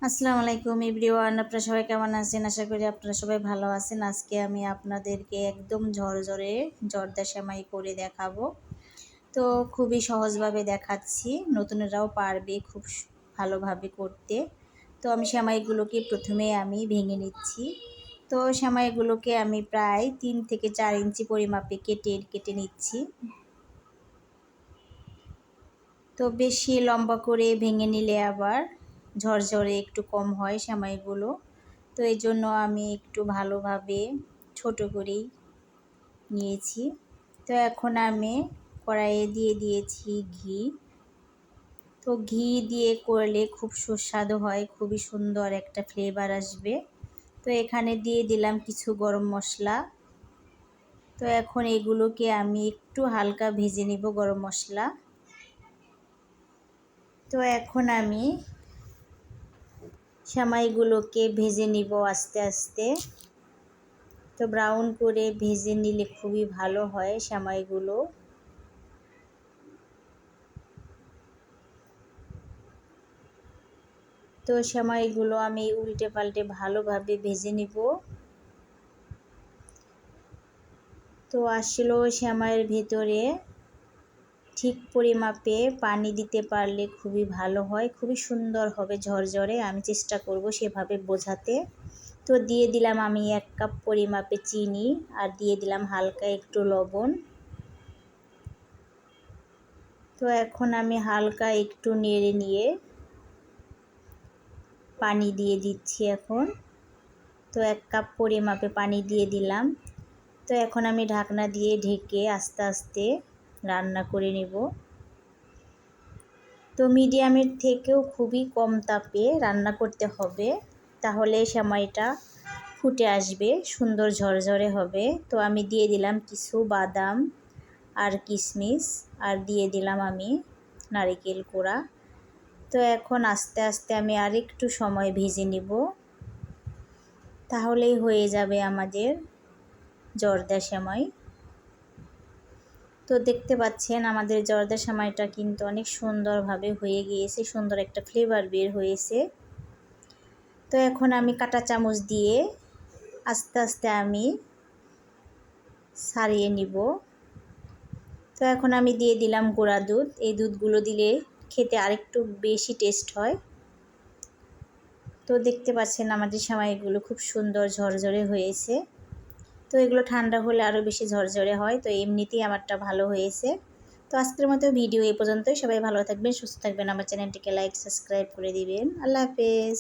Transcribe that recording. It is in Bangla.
আসসালামু আলাইকুম এভরিওয়ান, আপনারা সবাই কেমন আছেন? আশা করি আপনারা সবাই ভালো আছেন। আজকে আমি আপনাদেরকে একদম ঝরঝরে জর্দা সেমাই করে দেখাবো। তো খুবই সহজভাবে দেখাচ্ছি, নতুনরাও পারবে খুব ভালোভাবে করতে। তো আমি সেমাইগুলোকে প্রথমে আমি ভেঙে নিচ্ছি। তো সেমাইগুলোকে আমি প্রায় 3 থেকে 4 ইঞ্চি পরিমাপে কেটে নিচ্ছি। তো বেশি লম্বা করে ভেঙে নিলে আবার ঝরঝরে একটু কম হয় সেমাইগুলো। তো এই জন্য আমি একটু ভালোভাবে ছোট করেই নিয়েছি। তো এখন আমি কড়াইয়ে দিয়ে দিয়েছি ঘি। তো ঘি দিয়ে করলে খুব সুস্বাদু হয়, খুবই সুন্দর একটা ফ্লেভার আসবে। তো এখানে দিয়ে দিলাম কিছু গরম মশলা। তো এখন এগুলোকে আমি একটু হালকা ভেজে নিব গরম মশলা। তো এখন আমি সেমাইগুলোকে ভেজে নিব আস্তে আস্তে। তো ব্রাউন করে ভেজে নিলে খুবই ভালো হয় সেমাইগুলো। তো সেমাইগুলো আমি উল্টে পাল্টে ভালোভাবে ভেজে নিব। তো আসলেও সেমাইয়ের ভেতরে ঠিক পরিমাপে পানি দিতে পারলে খুবই ভালো হয়, খুবই সুন্দর হবে ঝরঝরে। আমি চেষ্টা করব সেভাবে বোঝাতে। তো দিয়ে দিলাম আমি 1 কাপ পরিমাপে চিনি, আর দিয়ে দিলাম হালকা একটু লবণ। তো এখন আমি হালকা একটু নেড়ে নিয়ে পানি দিয়ে দিচ্ছি এখন। তো 1 কাপ পরিমাপে পানি দিয়ে দিলাম। তো এখন আমি ঢাকনা দিয়ে ঢেকে আস্তে আস্তে রান্না করে নেব। তো মিডিয়ামের থেকেও খুবই কম তাপে রান্না করতে হবে, তাহলে সেমাইটা ফুটে আসবে, সুন্দর ঝরঝরে হবে। তো আমি দিয়ে দিলাম কিছু বাদাম আর কিশমিশ, আর দিয়ে দিলাম আমি নারকেল কোড়া। তো এখন আস্তে আস্তে আমি আরেকটু সময় ভেজে নিব, তাহলেই হয়ে যাবে আমাদের জর্দা সেমাই। তো দেখতে পাচ্ছেন আমাদের জর্দা সেমাইটা কিন্তু অনেক সুন্দরভাবে হয়ে গিয়েছে, সুন্দর একটা ফ্লেভার বের হয়েছে। তো এখন আমি কাঁটা চামচ দিয়ে আস্তে আস্তে আমি ছাড়িয়ে নিব। তো এখন আমি দিয়ে দিলাম গুঁড়া দুধ। এই দুধগুলো দিলে খেতে আরেকটু বেশি টেস্ট হয়। তো দেখতে পাচ্ছেন আমাদের সেমাইগুলো খুব সুন্দর ঝরঝরে হয়েছে। তো এগুলো ঠান্ডা হলে আরও বেশি ঝরঝরে হয়। তো এমনিতেই আমারটা ভালো হয়েছে। তো আজকের মতো ভিডিও এই পর্যন্তই। সবাই ভালো থাকবেন, সুস্থ থাকবেন। আমার চ্যানেলটিকে লাইক সাবস্ক্রাইব করে দিবেন। আল্লাহ হাফেজ।